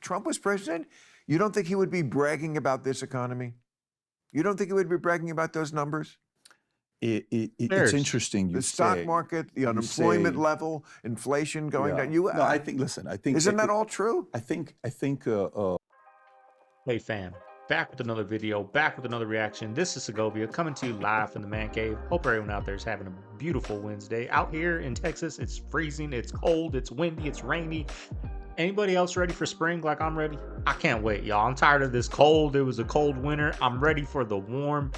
Trump was president, you don't think he would be bragging about this economy? You don't think he would be bragging about those numbers? It's interesting. The stock market, the unemployment level, inflation going down. No, I think. Listen, I think. Isn't that all true? I think. Hey fam, back with another video, back with another reaction. This is Segovia coming to you live from the man cave. Hope everyone out there is having a beautiful Wednesday. Out here in Texas, it's freezing, it's cold, it's windy, it's rainy. Anybody else ready for spring like I'm ready? I can't wait, y'all. I'm tired of this cold. It was a cold winter. I'm ready for the warm.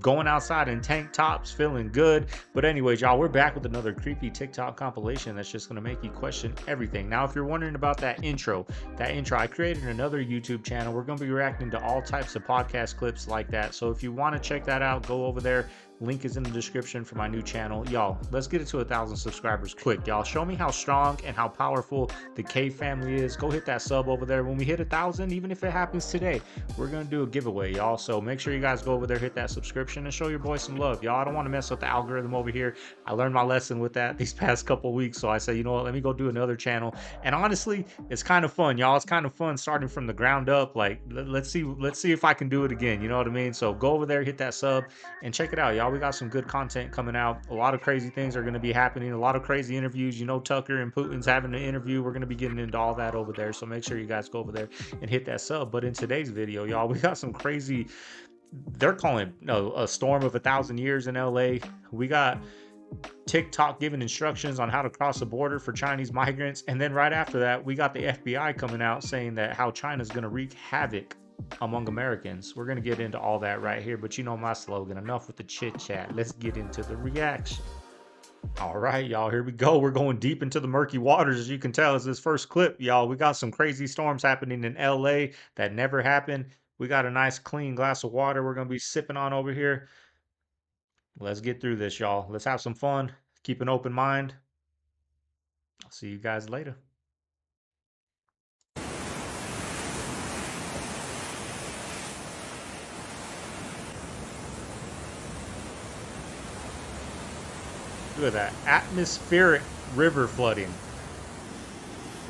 Going outside in tank tops, feeling good. But anyways, y'all, we're back with another creepy TikTok compilation that's just going to make you question everything. Now, if you're wondering about that intro, I created another YouTube channel. We're going to be reacting to all types of podcast clips like that. So if you want to check that out, go over there. Link is in the description for my new channel. Y'all, let's get it to 1,000 subscribers quick. Y'all, show me how strong and how powerful the Cave family is. Go hit that sub over there. When we hit 1,000, even if it happens today, we're going to do a giveaway, y'all. So make sure you guys go over there, hit that subscription, and show your boy some love. Y'all, I don't want to mess with the algorithm over here. I learned my lesson with that these past couple weeks. So I said, you know what, let me go do another channel. And honestly, it's kind of fun, y'all. It's kind of fun starting from the ground up. Like, let's see if I can do it again. You know what I mean? So go over there, hit that sub, and check it out, y'all. We got some good content coming out. A lot of crazy things are going to be happening. A lot of crazy interviews. You know, Tucker and Putin's having an interview. We're going to be getting into all that over there. So make sure you guys go over there and hit that sub. But in today's video, y'all, we got some crazy, they're calling it a storm of 1,000 years in LA. We got TikTok giving instructions on how to cross the border for Chinese migrants. And then right after that, we got the FBI coming out saying that how China's going to wreak havoc among Americans. We're going to get into all that right here, but you know my slogan, enough with the chit chat. Let's get into the reaction. All right, y'all, here we go. We're going deep into the murky waters. As you can tell, it's this first clip, y'all. We got some crazy storms happening in LA that never happened. We got a nice clean glass of water we're going to be sipping on over here. Let's get through this, y'all. Let's have some fun. Keep an open mind. I'll see you guys later. Look at that. Atmospheric river flooding.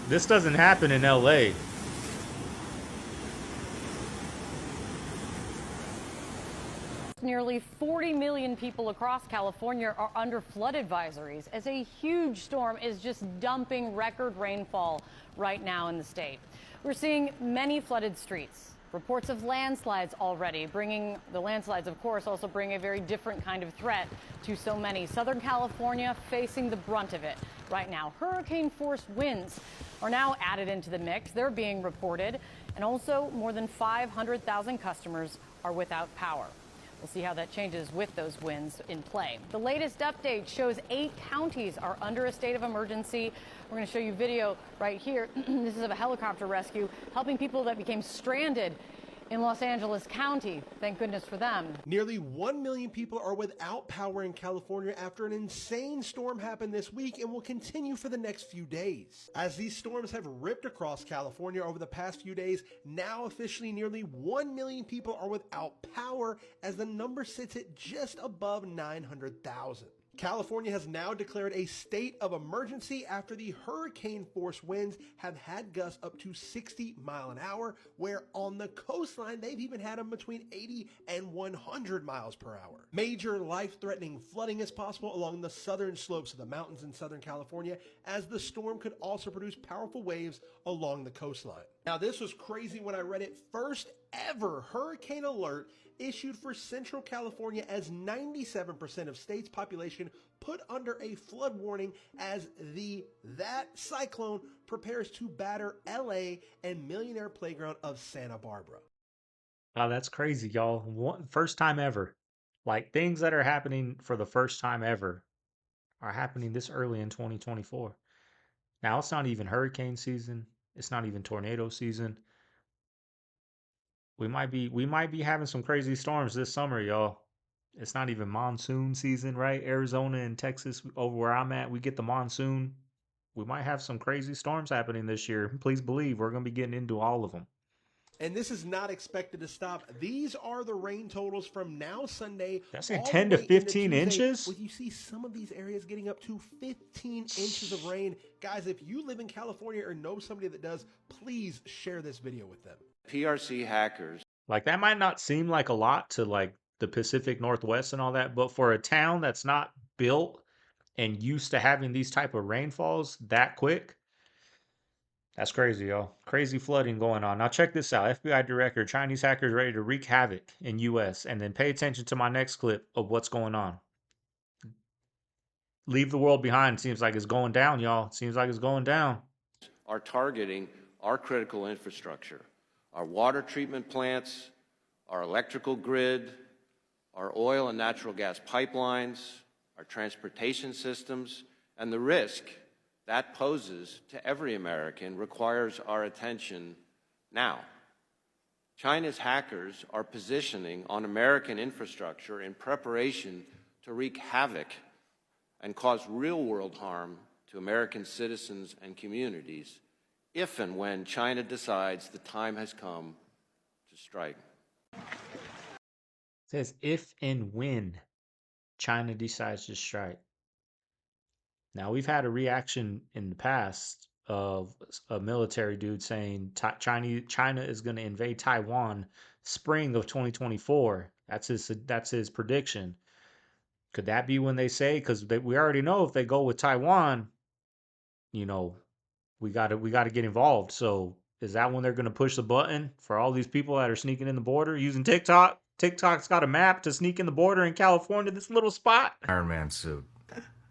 This doesn't happen in LA. Nearly 40 million people across California are under flood advisories as a huge storm is just dumping record rainfall right now in the state. We're seeing many flooded streets. Reports of landslides already, bringing the landslides, of course, also bring a very different kind of threat to so many. Southern California facing the brunt of it right now. Hurricane-force winds are now added into the mix. They're being reported. And also more than 500,000 customers are without power. We'll see how that changes with those winds in play. The latest update shows 8 counties are under a state of emergency. We're going to show you video right here. This is of a helicopter rescue helping people that became stranded in Los Angeles County. Thank goodness for them. Nearly 1 million people are without power in California after an insane storm happened this week and will continue for the next few days. As these storms have ripped across California over the past few days, now officially nearly 1 million people are without power as the number sits at just above 900,000. California has now declared a state of emergency after the hurricane-force winds have had gusts up to 60 miles an hour, where on the coastline they've even had them between 80 and 100 miles per hour. Major life-threatening flooding is possible along the southern slopes of the mountains in Southern California, as the storm could also produce powerful waves along the coastline. Now, this was crazy when I read it. First ever hurricane alert issued for Central California as 97% of state's population put under a flood warning as that cyclone prepares to batter LA and Millionaire Playground of Santa Barbara. Wow, that's crazy, y'all. First time ever. Like, things that are happening for the first time ever are happening this early in 2024. Now, it's not even hurricane season. It's not even tornado season. We might be having some crazy storms this summer, y'all. It's not even monsoon season, right? Arizona and Texas, over where I'm at, we get the monsoon. We might have some crazy storms happening this year. Please believe we're going to be getting into all of them. And this is not expected to stop. These are the rain totals from now Sunday. That's saying all the 10 to way into 15 Tuesday, inches? Where you see some of these areas getting up to 15 inches of rain. Guys, if you live in California or know somebody that does, please share this video with them. PRC hackers. Like, that might not seem like a lot to like the Pacific Northwest and all that, but for a town that's not built and used to having these type of rainfalls that quick, that's crazy, y'all. Crazy flooding going on. Now check this out. FBI director, Chinese hackers ready to wreak havoc in US. And then pay attention to my next clip of what's going on. Leave the world behind. Seems like it's going down, y'all. Seems like it's going down. Are targeting our critical infrastructure, our water treatment plants, our electrical grid, our oil and natural gas pipelines, our transportation systems, and the risk that poses to every American requires our attention now. China's hackers are positioning on American infrastructure in preparation to wreak havoc and cause real-world harm to American citizens and communities if and when China decides the time has come to strike. It says if and when China decides to strike. Now, we've had a reaction in the past of a military dude saying China is going to invade Taiwan spring of 2024. That's his prediction. Could that be when they say? Because we already know if they go with Taiwan, you know, we got to get involved. So is that when they're going to push the button for all these people that are sneaking in the border using TikTok? TikTok's got a map to sneak in the border in California, this little spot. Iron Man suit.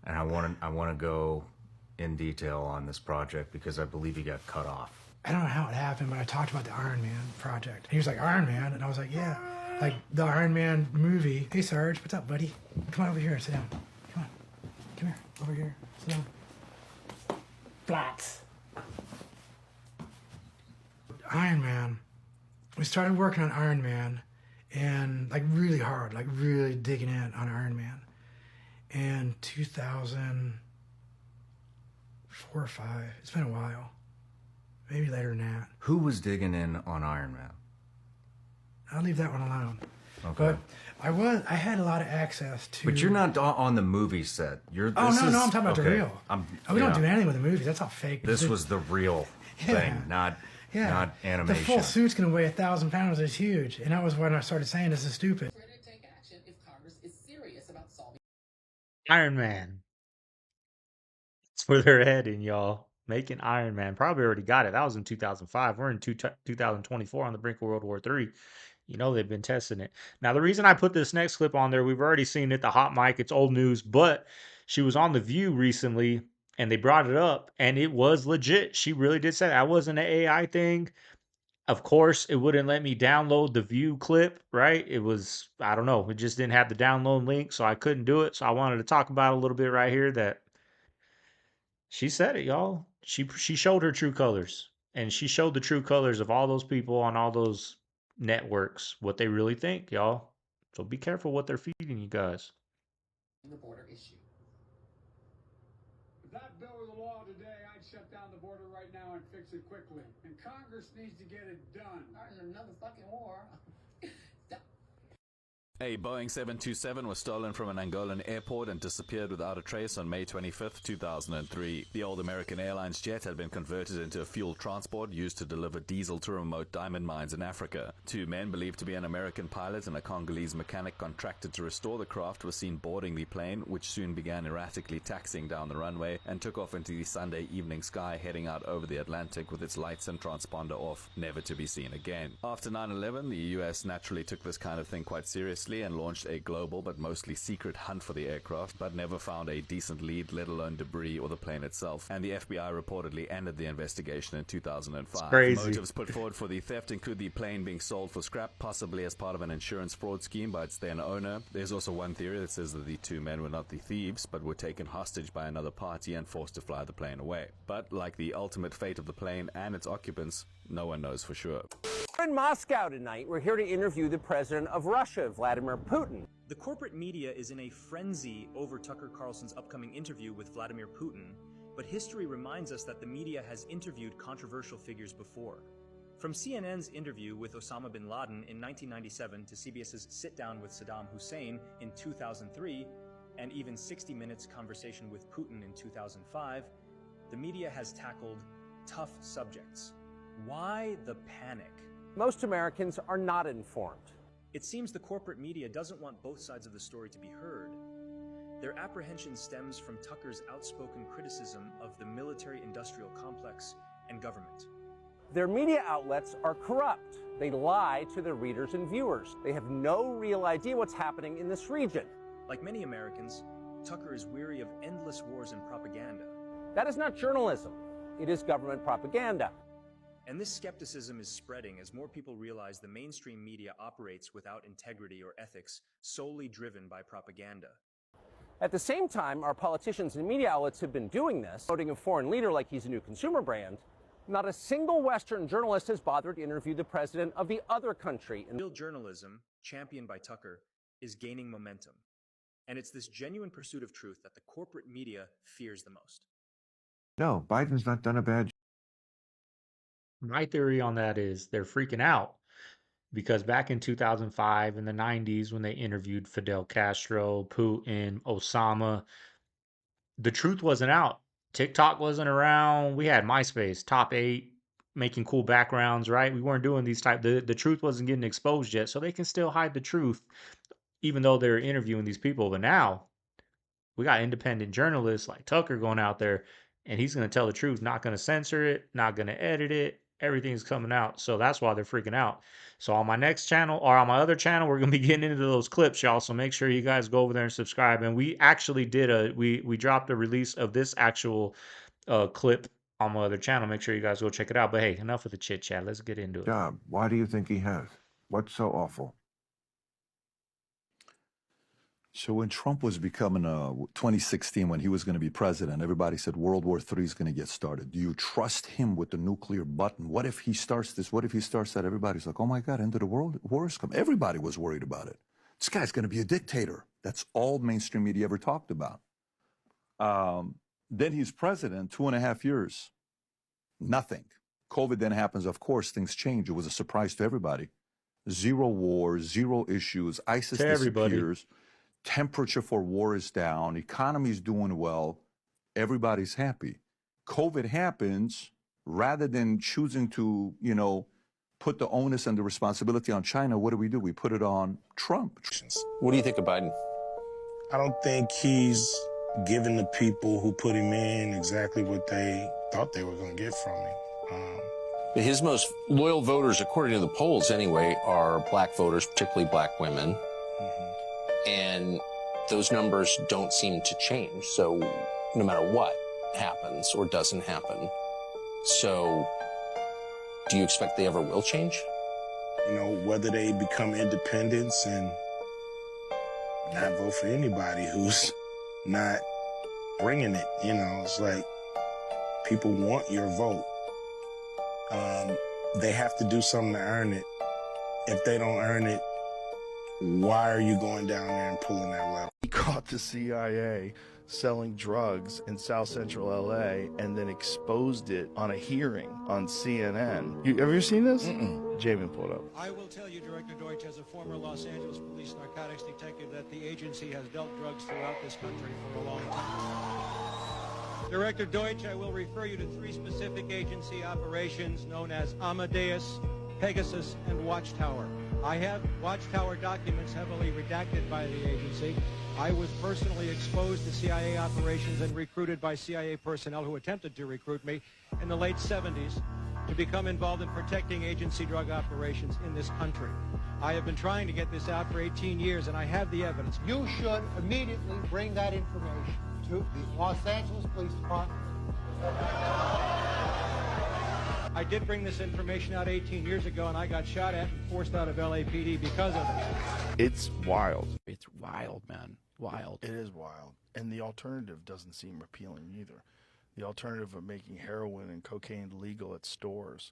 And I want to go in detail on this project because I believe he got cut off. I don't know how it happened, but I talked about the Iron Man project. He was like, Iron Man? And I was like, yeah. Like the Iron Man movie. Hey, Sarge, what's up, buddy? Come on over here, sit down. Come on. Come here, over here, sit down. Flats. Iron Man. We started working on Iron Man and like really hard, like really digging in on Iron Man. And 2004 or 5. It's been a while. Maybe later than that. Who was digging in on Iron Man? I'll leave that one alone. Okay. But I had a lot of access to. But you're not on the movie set. No, I'm talking about the real. We don't do anything with the movies. That's all fake. This was the real thing, not animation. The full suit's going to weigh 1,000 pounds. It's huge. And that was when I started saying this is stupid. Iron Man. That's where they're heading, y'all. Making Iron Man. Probably already got it. That was in 2005. We're in 2024 on the brink of World War III. You know they've been testing it. Now, the reason I put this next clip on there, we've already seen it, the hot mic. It's old news, but she was on The View recently, and they brought it up, and it was legit. She really did say that wasn't an AI thing. Of course, it wouldn't let me download the View clip, right? It was, I don't know, it just didn't have the download link, so I couldn't do it. So I wanted to talk about it a little bit right here that she said it, y'all. She showed her true colors, and she showed the true colors of all those people on all those networks, what they really think, y'all. So be careful what they're feeding you guys. The border issue. If that bill were the law today, I'd shut down the border right now and fix it quickly. And Congress needs to get it done. Not in another fucking war. A Boeing 727 was stolen from an Angolan airport and disappeared without a trace on May 25, 2003. The old American Airlines jet had been converted into a fuel transport used to deliver diesel to remote diamond mines in Africa. Two men believed to be an American pilot and a Congolese mechanic contracted to restore the craft were seen boarding the plane, which soon began erratically taxiing down the runway and took off into the Sunday evening sky, heading out over the Atlantic with its lights and transponder off, never to be seen again. After 9/11, the US naturally took this kind of thing quite seriously and launched a global but mostly secret hunt for the aircraft, but never found a decent lead, let alone debris or the plane itself, and the FBI reportedly ended the investigation in 2005. Crazy. Motives put forward for the theft include the plane being sold for scrap, possibly as part of an insurance fraud scheme by its then owner. There's also one theory that says that the two men were not the thieves, but were taken hostage by another party and forced to fly the plane away. But like the ultimate fate of the plane and its occupants, no one knows for sure. We're in Moscow tonight. We're here to interview the president of Russia, Vladimir Putin. The corporate media is in a frenzy over Tucker Carlson's upcoming interview with Vladimir Putin, but history reminds us that the media has interviewed controversial figures before. From CNN's interview with Osama bin Laden in 1997 to CBS's sit-down with Saddam Hussein in 2003, and even 60 Minutes conversation with Putin in 2005, the media has tackled tough subjects. Why the panic? Most Americans are not informed. It seems the corporate media doesn't want both sides of the story to be heard. Their apprehension stems from Tucker's outspoken criticism of the military-industrial complex and government. Their media outlets are corrupt. They lie to their readers and viewers. They have no real idea what's happening in this region. Like many Americans, Tucker is weary of endless wars and propaganda. That is not journalism. It is government propaganda. And this skepticism is spreading as more people realize the mainstream media operates without integrity or ethics, solely driven by propaganda. At the same time, our politicians and media outlets have been doing this, voting a foreign leader like he's a new consumer brand. Not a single Western journalist has bothered to interview the president of the other country. Real journalism, championed by Tucker, is gaining momentum. And it's this genuine pursuit of truth that the corporate media fears the most. No, Biden's not done a bad job. My theory on that is they're freaking out because back in 2005 in the 90s when they interviewed Fidel Castro, Putin, Osama, the truth wasn't out. TikTok wasn't around. We had MySpace, top 8, making cool backgrounds, right? We weren't doing these the truth wasn't getting exposed yet, so they can still hide the truth even though they're interviewing these people. But now we got independent journalists like Tucker going out there and he's going to tell the truth, not going to censor it, not going to edit it. Everything's coming out. So that's why they're freaking out. So on my next channel or on my other channel, we're going to be getting into those clips, y'all. So make sure you guys go over there and subscribe. And we actually did we dropped a release of this actual clip on my other channel. Make sure you guys go check it out. But hey, enough with the chit chat. Let's get into it. Why do you think he has? What's so awful? So when Trump was becoming 2016, when he was going to be president, everybody said World War III is going to get started. Do you trust him with the nuclear button? What if he starts this? What if he starts that? Everybody's like, oh my God, end of the world, war is coming. Everybody was worried about it. This guy's going to be a dictator. That's all mainstream media ever talked about. Then he's president, 2.5 years. Nothing. COVID then happens. Of course, things change. It was a surprise to everybody. Zero wars, zero issues. ISIS disappears. Temperature for war is down. Economy's doing well. Everybody's happy. COVID happens. Rather than choosing to, put the onus and the responsibility on China, what do? We put it on Trump. What do you think of Biden? I don't think he's given the people who put him in exactly what they thought they were going to get from him. His most loyal voters, according to the polls anyway, are black voters, particularly black women. And those numbers don't seem to change. So no matter what happens or doesn't happen. So do you expect they ever will change? Whether they become independents and not vote for anybody who's not bringing it. It's like people want your vote. They have to do something to earn it. If they don't earn it, why are you going down there and pulling that lever? He caught the CIA selling drugs in South Central LA and then exposed it on a hearing on CNN. Have you seen this? Jamie, pull it up. I will tell you, Director Deutsch, as a former Los Angeles police narcotics detective, that the agency has dealt drugs throughout this country for a long time. Director Deutsch, I will refer you to 3 specific agency operations known as Amadeus, Pegasus, and Watchtower. I have Watchtower documents heavily redacted by the agency. I was personally exposed to CIA operations and recruited by CIA personnel who attempted to recruit me in the late 70s to become involved in protecting agency drug operations in this country. I have been trying to get this out for 18 years, and I have the evidence. You should immediately bring that information to the Los Angeles Police Department. I did bring this information out 18 years ago, and I got shot at and forced out of LAPD because of it. It's wild. It's wild, man. Wild. It is wild. And the alternative doesn't seem appealing either. The alternative of making heroin and cocaine legal at stores,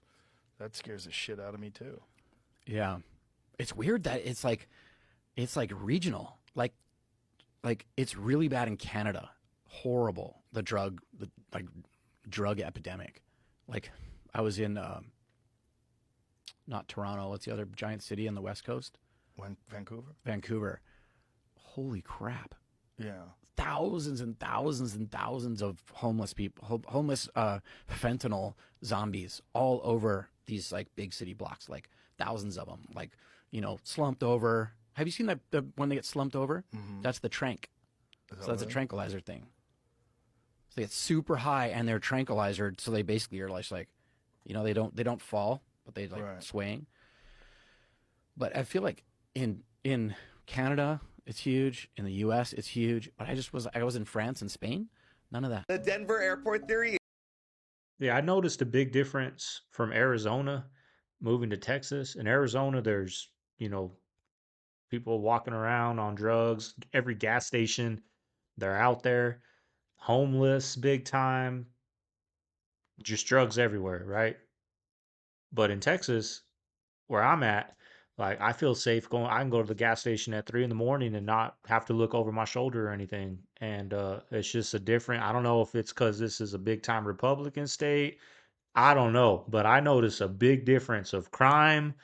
that scares the shit out of me too. Yeah. It's weird that it's like regional. Like it's really bad in Canada. Horrible. The drug epidemic. Like I was in not Toronto. What's the other giant city on the West Coast? Vancouver. Vancouver. Holy crap! Yeah. Thousands and thousands and thousands of homeless people, homeless fentanyl zombies all over these like big city blocks, like thousands of them, like, you know, slumped over. Have you seen that when they get slumped over? That's the trank. So that's a tranquilizer thing. So they get super high and they're tranquilizer, so they basically are like, you know, they don't fall, but they like swaying. But I feel like in Canada it's huge, in the U.S. it's huge, but I was in France and Spain, none of that. The Denver airport theory. Yeah, I noticed a big difference from Arizona moving to Texas. In Arizona, there's, you know, people walking around on drugs. Every gas station, they're out there, homeless, big time, just drugs everywhere, right? But in Texas, where I'm at, like I feel safe going. I can go to the gas station at 3 in the morning and not have to look over my shoulder or anything. And it's just a different. I don't know if it's because this is a big time Republican state. I don't know, but I notice a big difference of crime.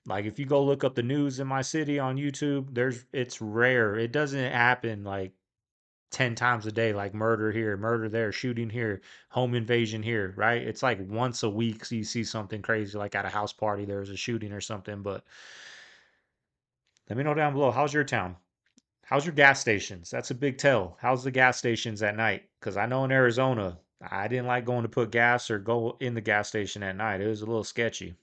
Like if you go look up the news in my city on YouTube, it's rare. It doesn't happen like 10 times a day, like murder here, murder there, shooting here, home invasion here, right? It's like once a week so you see something crazy, like at a house party, there's a shooting or something. But let me know down below, how's your town? How's your gas stations? That's a big tell. How's the gas stations at night? Because I know in Arizona, I didn't like going to put gas or go in the gas station at night. It was a little sketchy.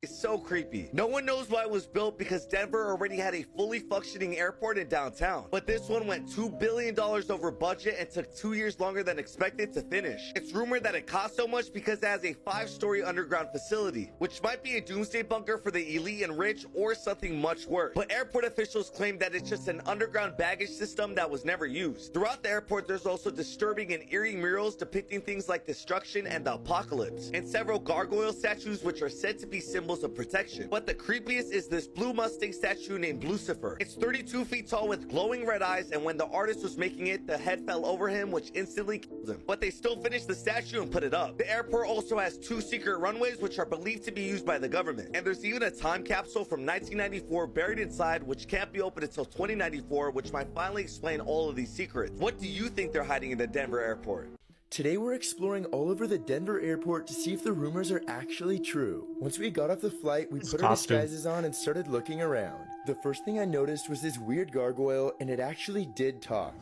It's so creepy. No one knows why it was built because Denver already had a fully functioning airport in downtown. But this one went $2 billion over budget and took 2 years longer than expected to finish. It's rumored that it cost so much because it has a 5-story underground facility, which might be a doomsday bunker for the elite and rich or something much worse. But airport officials claim that it's just an underground baggage system that was never used. Throughout the airport, there's also disturbing and eerie murals depicting things like destruction and the apocalypse, and several gargoyle statues which are said to be symbols of protection. But the creepiest is this blue Mustang statue named Lucifer. It's 32 feet tall with glowing red eyes, and when the artist was making it, the head fell over him, which instantly killed him. But they still finished the statue and put it up. The airport also has 2 secret runways which are believed to be used by the government. And there's even a time capsule from 1994 buried inside which can't be opened until 2094, which might finally explain all of these secrets. What do you think they're hiding in the Denver airport? Today we're exploring all over the Denver airport to see if the rumors are actually true. Once we got off the flight, we put our disguises on and started looking around. The first thing I noticed was this weird gargoyle, and it actually did talk.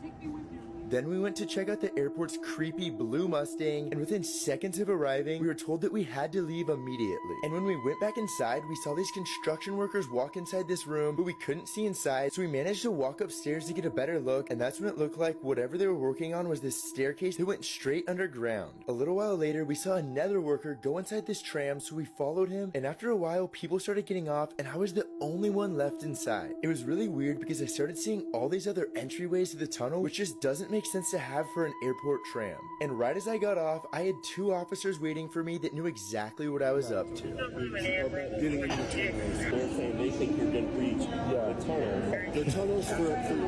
Then we went to check out the airport's creepy blue Mustang, and within seconds of arriving, we were told that we had to leave immediately. And when we went back inside, we saw these construction workers walk inside this room, but we couldn't see inside, so we managed to walk upstairs to get a better look, and that's when it looked like whatever they were working on was this staircase that went straight underground. A little while later, we saw another worker go inside this tram, so we followed him, and after a while, people started getting off, and I was the only one left inside. It was really weird because I started seeing all these other entryways to the tunnel, which just doesn't make sense to have for an airport tram. And right as I got off, I had 2 officers waiting for me that knew exactly what I was up to. Getting into the tunnels. They're saying they think you're going to reach the tunnel. The tunnel's for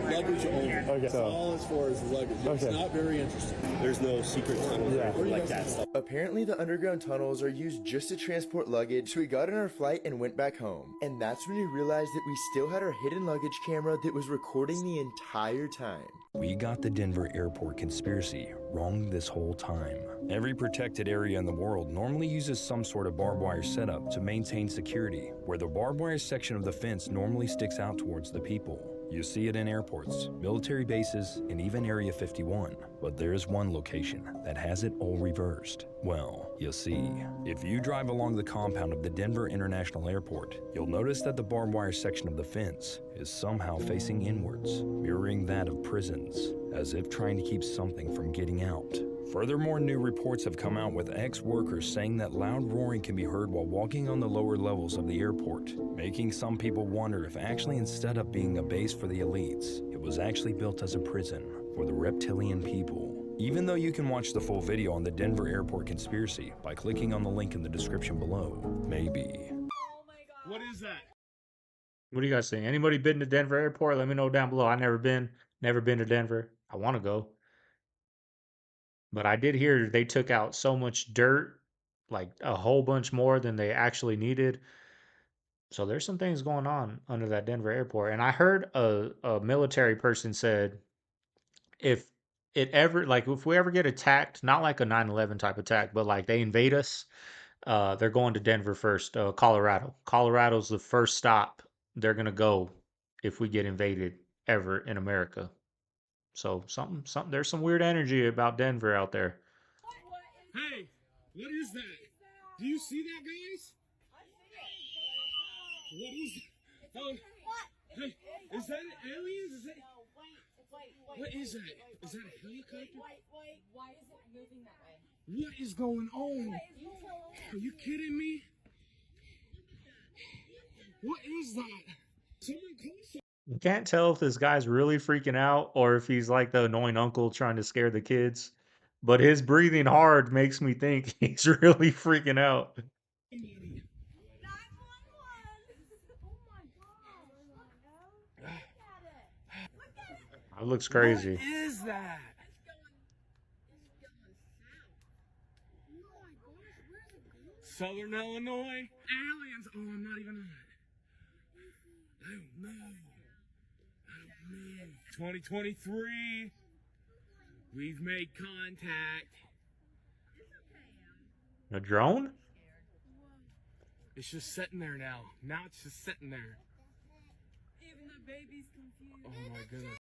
luggage only. Okay. That's all as far as luggage. It's not very interesting. There's no secret tunnel like that stuff. Apparently the underground tunnels are used just to transport luggage, so we got on our flight and went back home. And that's when we realized that we still had our hidden luggage camera that was recording the entire time. We got the Denver airport conspiracy wrong this whole time. Every protected area in the world normally uses some sort of barbed wire setup to maintain security, where the barbed wire section of the fence normally sticks out towards the people. You see it in airports, military bases, and even Area 51. But there's one location that has it all reversed. Well, you see, if you drive along the compound of the Denver International Airport, you'll notice that the barbed wire section of the fence is somehow facing inwards, mirroring that of prisons, as if trying to keep something from getting out. Furthermore, new reports have come out with ex-workers saying that loud roaring can be heard while walking on the lower levels of the airport, making some people wonder if actually instead of being a base for the elites, it was actually built as a prison for the reptilian people. Even though you can watch the full video on the Denver airport conspiracy by clicking on the link in the description below, maybe. What is that? What do you guys think? Anybody been to Denver airport? Let me know down below. I never been to Denver. I want to go. But I did hear they took out so much dirt, like a whole bunch more than they actually needed. So there's some things going on under that Denver airport. And I heard a military person said if it ever, like, if we ever get attacked, not like a 9/11 type attack, but like they invade us, they're going to Denver first, Colorado. Colorado's the first stop they're gonna go if we get invaded ever in America. So something. There's some weird energy about Denver out there. Hey, what is that? Do you see that, guys? What is it? Hey, is that aliens? Is that? What is that? Is that a helicopter? Why is it moving that way? What is going on? Are you kidding me? What is that? Someone call some. You can't tell if this guy's really freaking out or if he's like the annoying uncle trying to scare the kids. But his breathing hard makes me think he's really freaking out. It looks crazy. What is that? Southern Illinois? Aliens? Oh, I'm not even on it. I don't know. 2023. We've made contact. A drone? It's just sitting there now. Now it's just sitting there. Even the baby's confused. Oh my goodness.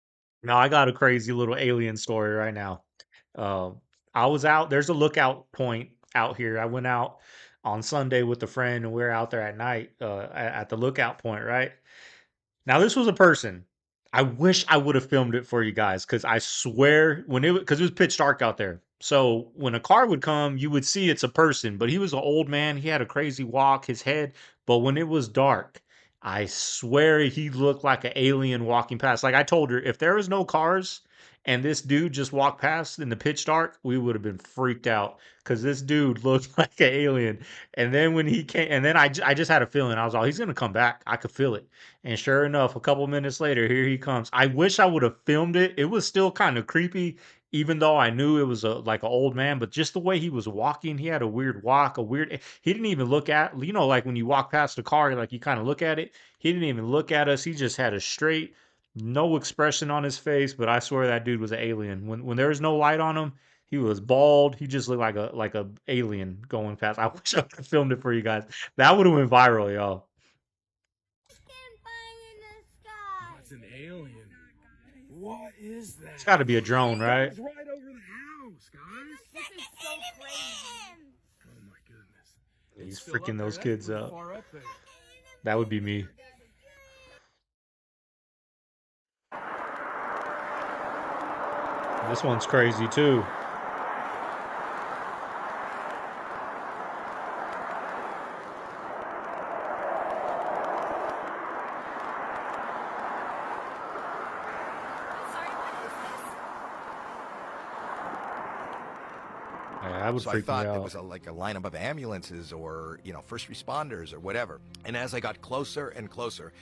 Now I got a crazy little alien story right now. I was out. There's a lookout point out here. I went out on Sunday with a friend, and we were out there at night at the lookout point. Right now, this was a person. I wish I would have filmed it for you guys because I swear because it was pitch dark out there. So when a car would come, you would see it's a person, but he was an old man. He had a crazy walk, his head. But when it was dark, I swear he looked like an alien walking past. Like I told her, if there was no cars and this dude just walked past in the pitch dark, we would have been freaked out because this dude looked like an alien. And then when he came, and then I just had a feeling. I was like, he's going to come back. I could feel it. And sure enough, a couple minutes later, here he comes. I wish I would have filmed it. It was still kind of creepy, even though I knew it was like an old man, but just the way he was walking, he had a weird walk, he didn't even look at, like when you walk past a car, like you kind of look at it. He didn't even look at us. He just had a straight, no expression on his face, but I swear that dude was an alien. When there was no light on him, he was bald. He just looked like a alien going past. I wish I could have filmed it for you guys. That would have went viral, y'all. That's an alien. What is that? It's got to be a drone, right? It's right over the house, guys. This is so crazy. Oh my goodness. He's Still up freaking there. those That's kids pretty up. far up there. That would be me. This one's crazy too. Yeah, that would So I freak me thought it out. was like a lineup of ambulances or, first responders or whatever. And as I got closer and closer,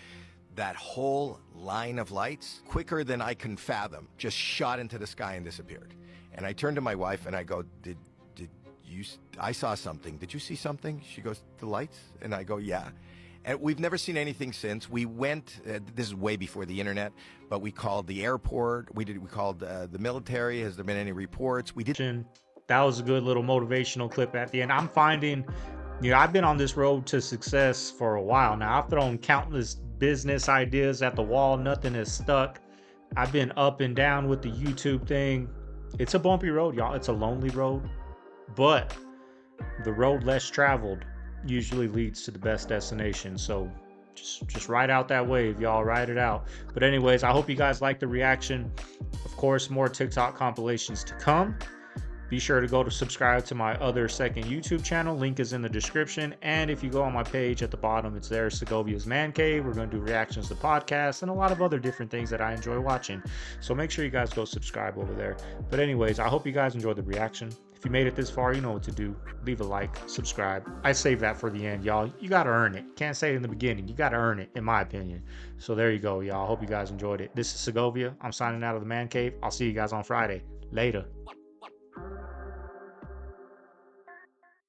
that whole line of lights, quicker than I can fathom, just shot into the sky and disappeared. And I turned to my wife and I go, did you, I saw something. Did you see something? She goes, the lights? And I go, yeah. And we've never seen anything since. We went, this is way before the internet, but we called the airport. We called the military. Has there been any reports? We did. That was a good little motivational clip at the end. I'm finding, I've been on this road to success for a while now. I've thrown countless business ideas at the wall. Nothing has stuck. I've been up and down with the YouTube thing. It's a bumpy road, y'all. It's a lonely road, but the road less traveled usually leads to the best destination. So just ride out that wave, y'all. Ride it out. But anyways, I hope you guys like the reaction. Of course, more TikTok compilations to come. Be sure to go to subscribe to my other second YouTube channel. Link is in the description. And if you go on my page at the bottom, it's there, Segovia's Man Cave. We're going to do reactions to podcasts and a lot of other different things that I enjoy watching. So make sure you guys go subscribe over there. But anyways, I hope you guys enjoyed the reaction. If you made it this far, you know what to do. Leave a like, subscribe. I save that for the end, y'all. You got to earn it. You can't say it in the beginning. You got to earn it, in my opinion. So there you go, y'all. I hope you guys enjoyed it. This is Segovia. I'm signing out of the Man Cave. I'll see you guys on Friday. Later.